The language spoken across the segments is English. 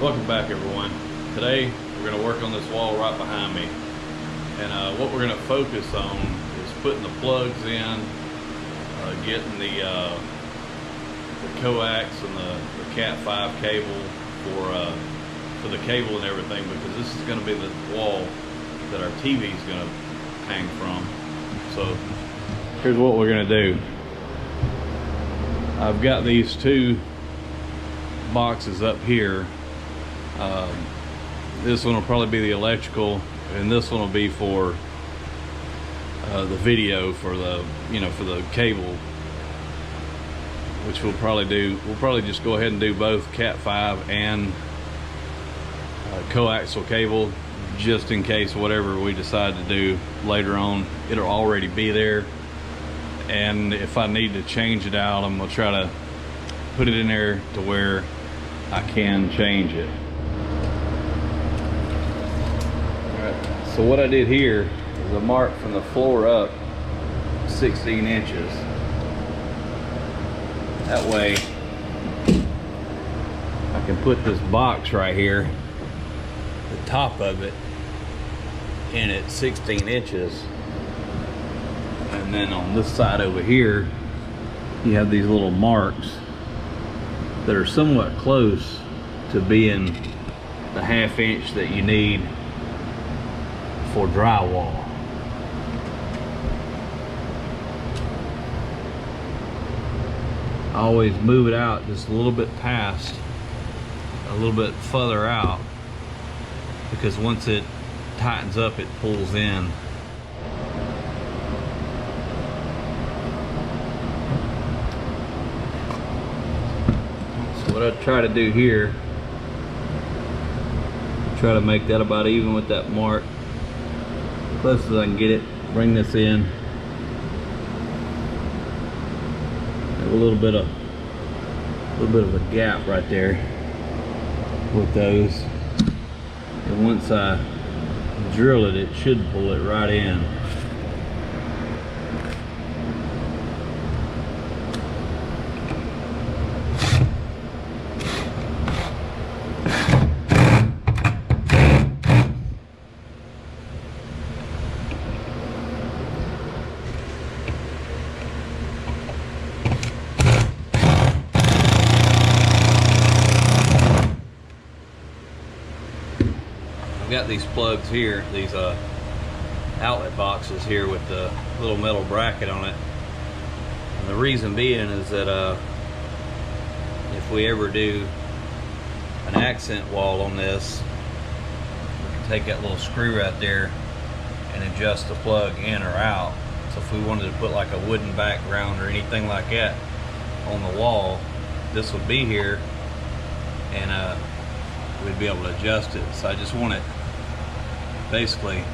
Welcome back, everyone. Today we're going to work on this wall right behind me, and what we're going to focus on is putting the plugs in, getting the coax and the Cat 5 cable for the cable and everything, because this is going to be the wall that our TV is going to hang from. So here's what we're going to do. I've got these two boxes up here. This one will probably be the electrical, and this one will be for the video, for the for the cable, which we'll probably do. We'll probably just go ahead and do both Cat 5 and coaxial cable, just in case whatever we decide to do later on, it'll already be there. And if I need to change it out, I'm gonna try to put it in there to where I can change it. So what I did here is I marked from the floor up 16 inches. That way I can put this box right here, the top of it, in at 16 inches. And then on this side over here, you have these little marks that are somewhat close to being the ½ inch that you need for drywall. I always move it out just a little bit past, a little bit further out, because once it tightens up, it pulls in. So what I try to do here, try to make that about even with that mark, close as I can get it. Bring this in. Have a little bit of a gap right there with those. And once I drill it, it should pull it right in. I've got these plugs here, these outlet boxes here with the little metal bracket on it. And the reason being is that if we ever do an accent wall on this, we can take that little screw right there and adjust the plug in or out. So if we wanted to put like a wooden background or anything like that on the wall, this would be here, and we'd be able to adjust it. So I just want it basically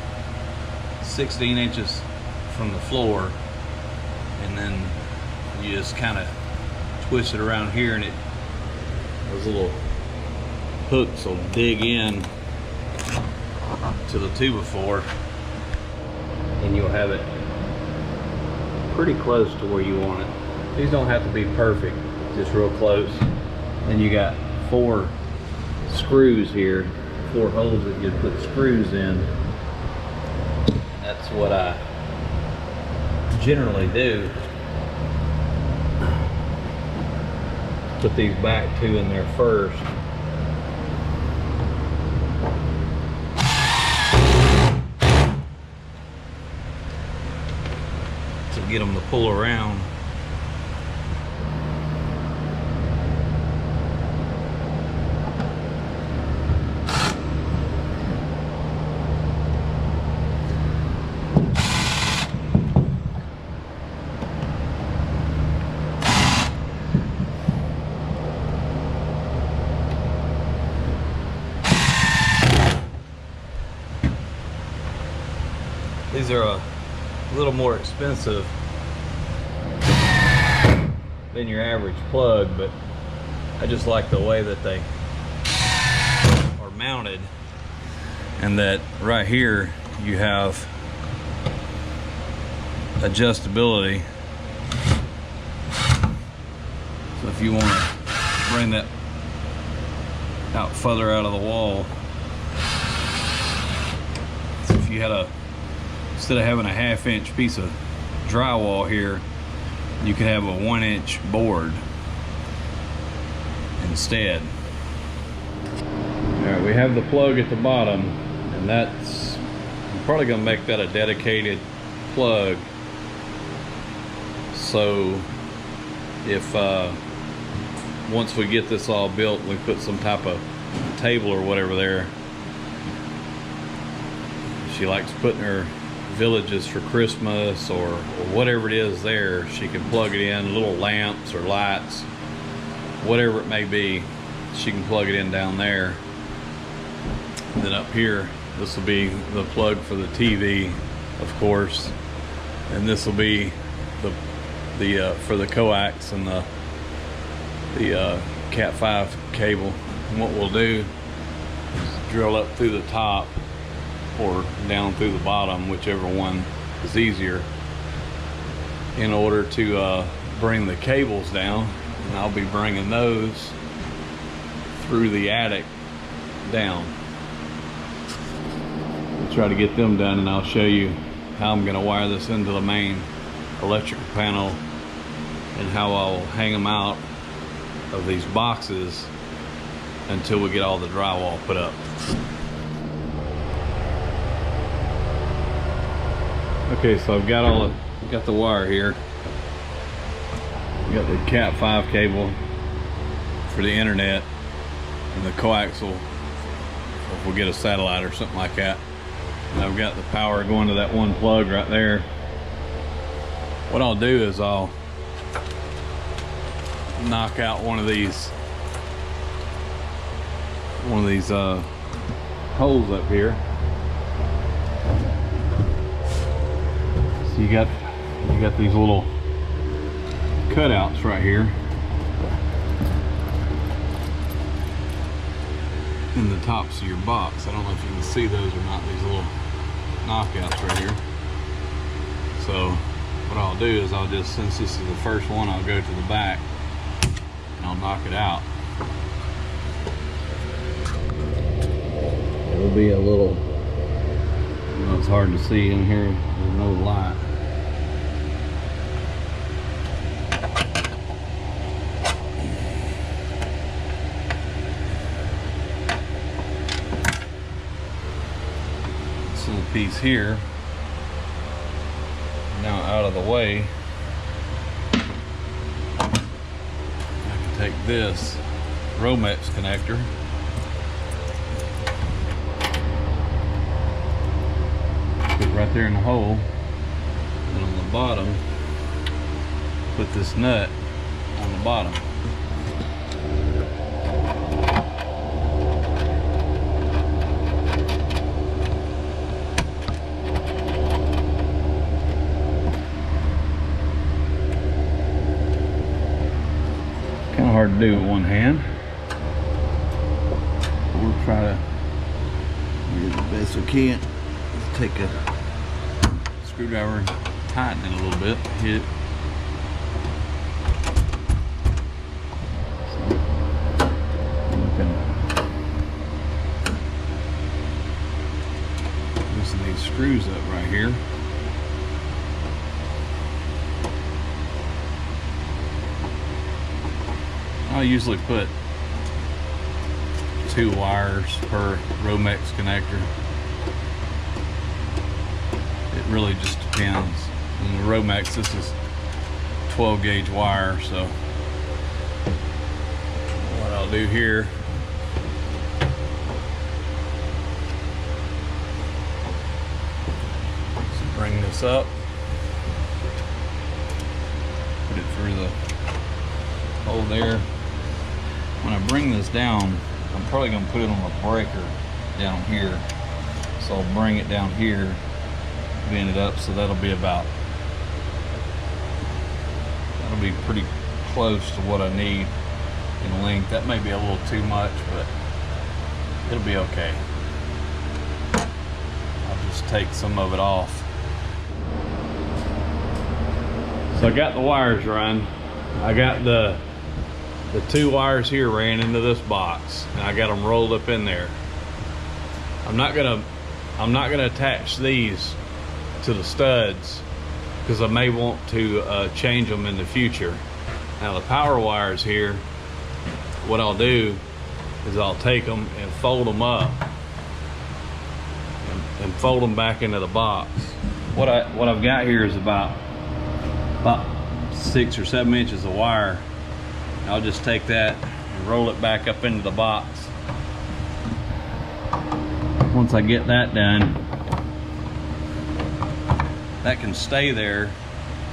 16 inches from the floor, and then you just kind of twist it around here, and those little hooks will dig in to the 2x4, and you'll have it pretty close to where you want it. These don't have to be perfect, just real close. And you got 4 screws here, 4 holes that you put screws in. That's what I generally do. Put these back 2 in there first. To get them to pull around. These are a little more expensive than your average plug, but I just like the way that they are mounted, and that right here you have adjustability. So if you want to bring that out further out of the wall. So if you had instead of having a 1/2-inch piece of drywall here, you could have a 1-inch board instead. All right, we have the plug at the bottom, and that's, I'm probably gonna make that a dedicated plug. So if once we get this all built, we put some type of table or whatever there. She likes putting her villages for Christmas or whatever it is there. She can plug it in, little lamps or lights, whatever it may be. She can plug it in down there. And then up here, this will be the plug for the TV, of course, and this will be the for the coax and the Cat 5 cable. And what we'll do is drill up through the top or down through the bottom, whichever one is easier, in order to bring the cables down. And I'll be bringing those through the attic down. We'll try to get them done, and I'll show you how I'm going to wire this into the main electrical panel and how I'll hang them out of these boxes until we get all the drywall put up. Okay, so I've got got the wire here. Got the Cat 5 cable for the internet and the coaxial if we get a satellite or something like that. And I've got the power going to that one plug right there. What I'll do is I'll knock out one of these holes up here. So you got these little cutouts right here in the tops of your box. I don't know if you can see those or not, these little knockouts right here. So what I'll do is I'll just, since this is the first one, I'll go to the back and I'll knock it out. It'll be a little, you know, it's hard to see in here, there's no light. This little piece here, now out of the way, I can take this Romex connector, put it right there in the hole, and on the bottom put this nut on the bottom. Kind of hard to do with one hand. But we'll try to do the best we can. Let's take a screwdriver and tighten it a little bit. Hit it. Loosen these screws up right here. I usually put 2 wires per Romex connector. It really just depends. In the Romex, this is 12 gauge wire, so what I'll do here is bring this up, put it through the hole there. When I bring this down, I'm probably going to put it on a breaker down here. So I'll bring it down here, bend it up, so that'll be pretty close to what I need in length. That may be a little too much, but it'll be okay. I'll just take some of it off. So I got the wires run. I got the the two wires here ran into this box, and I got them rolled up in there. I'm not gonna attach these to the studs because I may want to change them in the future. Now the power wires here, what I'll do is I'll take them and fold them up and fold them back into the box. What I've got here is about 6 or 7 inches of wire. I'll just take that and roll it back up into the box. Once I get that done, that can stay there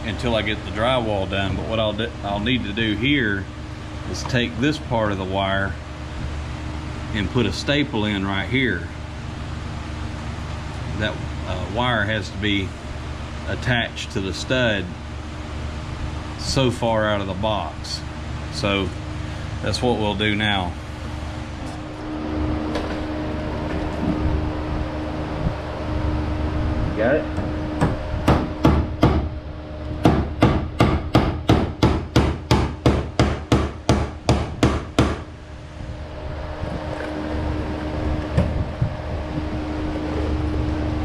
until I get the drywall done. But what I'll need to do here is take this part of the wire and put a staple in right here. That wire has to be attached to the stud so far out of the box. So that's what we'll do now. Got it?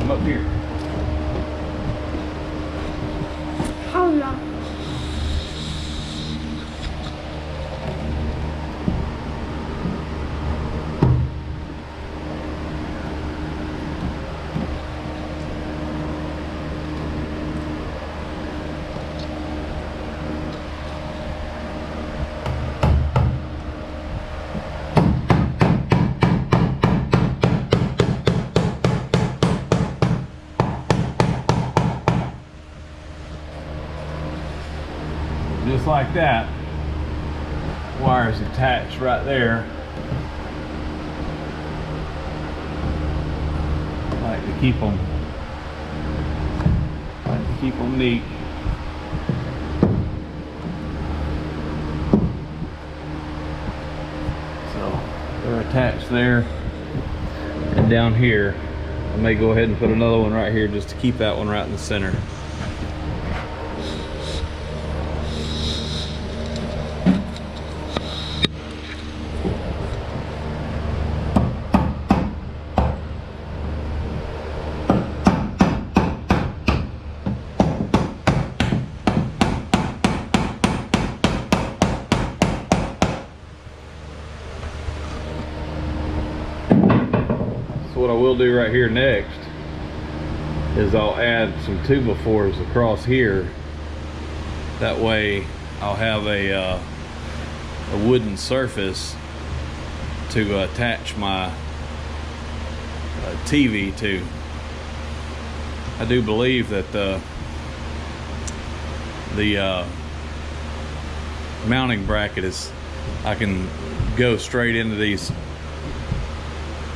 Come up here. How long? Just like that, wire's attached right there. I like to keep them neat. So they're attached there, and down here I may go ahead and put another one right here just to keep that one right in the center. What I will do right here next is I'll add some 2x4s across here. That way I'll have a wooden surface to attach my TV to. I do believe that the mounting bracket is, I can go straight into these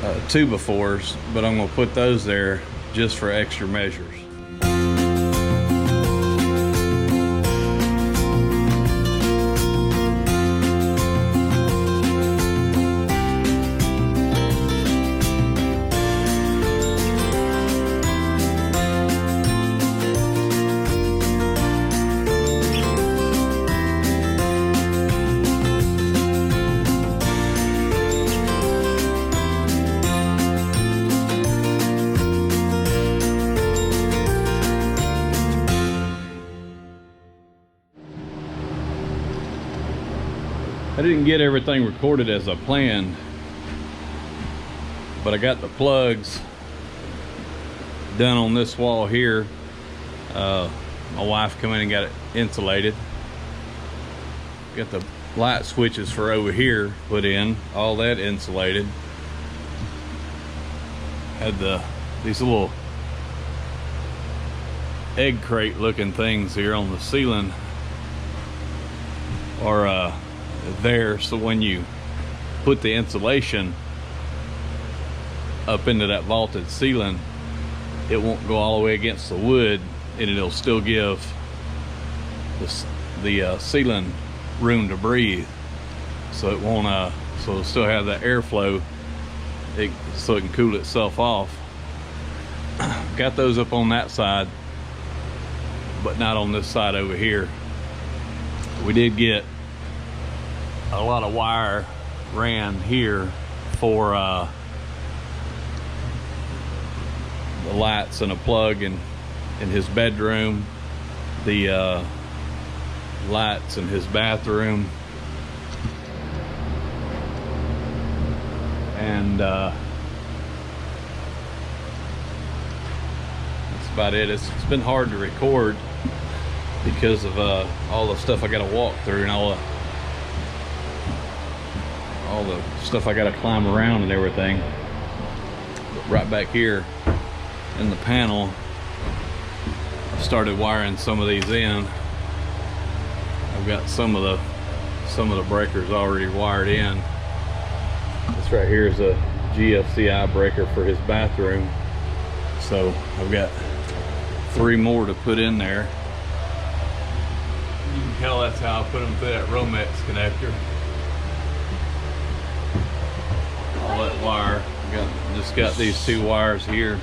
2x4s, but I'm going to put those there just for extra measures. I didn't get everything recorded as I planned, but I got the plugs done on this wall here. My wife come in and got it insulated. Got the light switches for over here put in, all that insulated. Had these little egg crate looking things here on the ceiling are there, so when you put the insulation up into that vaulted ceiling, it won't go all the way against the wood, and it'll still give the ceiling room to breathe, so it won't so it'll still have that airflow, so it can cool itself off. Got those up on that side, but not on this side over here. We did get a lot of wire ran here for the lights and a plug in his bedroom, the lights in his bathroom, and that's about it. It's been hard to record because of all the stuff I got to walk through and all the stuff I got to climb around and everything. But right back here in the panel, I started wiring some of these in. I've got some of the breakers already wired in. This right here is a GFCI breaker for his bathroom, so I've got 3 more to put in there. You can tell that's how I put them through that Romex connector. All that wire. Just got these 2 wires here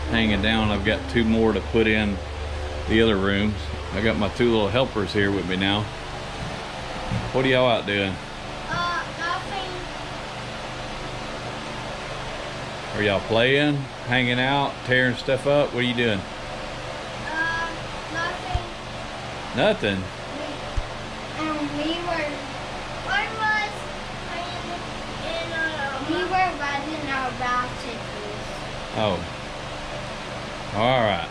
hanging down. I've got 2 more to put in the other rooms. I got my 2 little helpers here with me now. What are y'all out doing? Nothing. Are y'all playing, hanging out, tearing stuff up? What are you doing? Nothing. Nothing? We were riding our bicycles. Oh. Alright.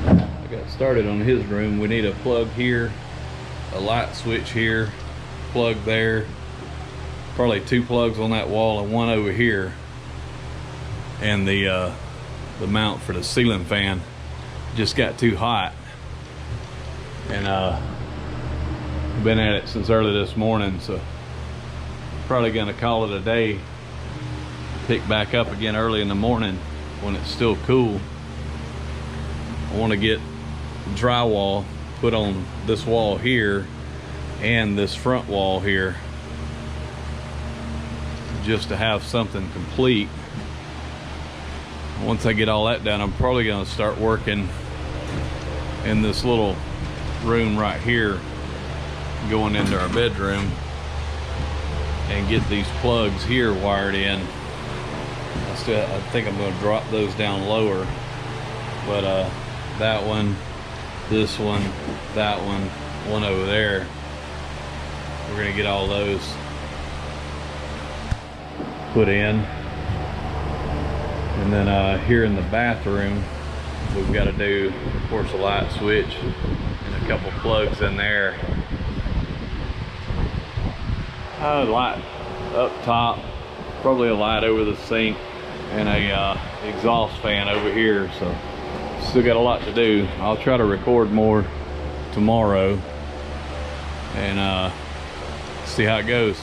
I got started on his room. We need a plug here, a light switch here, plug there, probably 2 plugs on that wall and 1 over here, and the mount for the ceiling fan just got too hot, and been at it since early this morning, so probably gonna call it a day. Pick back up again early in the morning when it's still cool. I want to get drywall put on this wall here and this front wall here, just to have something complete. Once I get all that done, I'm probably going to start working in this little room right here, going into our bedroom, and get these plugs here wired in. I think I'm going to drop those down lower, but that one, this one, that one over there, we're going to get all those put in. And then here in the bathroom, we've got to do, of course, a light switch and a couple plugs in there. Light up top, probably a light over the sink, and a exhaust fan over here. So still got a lot to do. I'll try to record more tomorrow and see how it goes.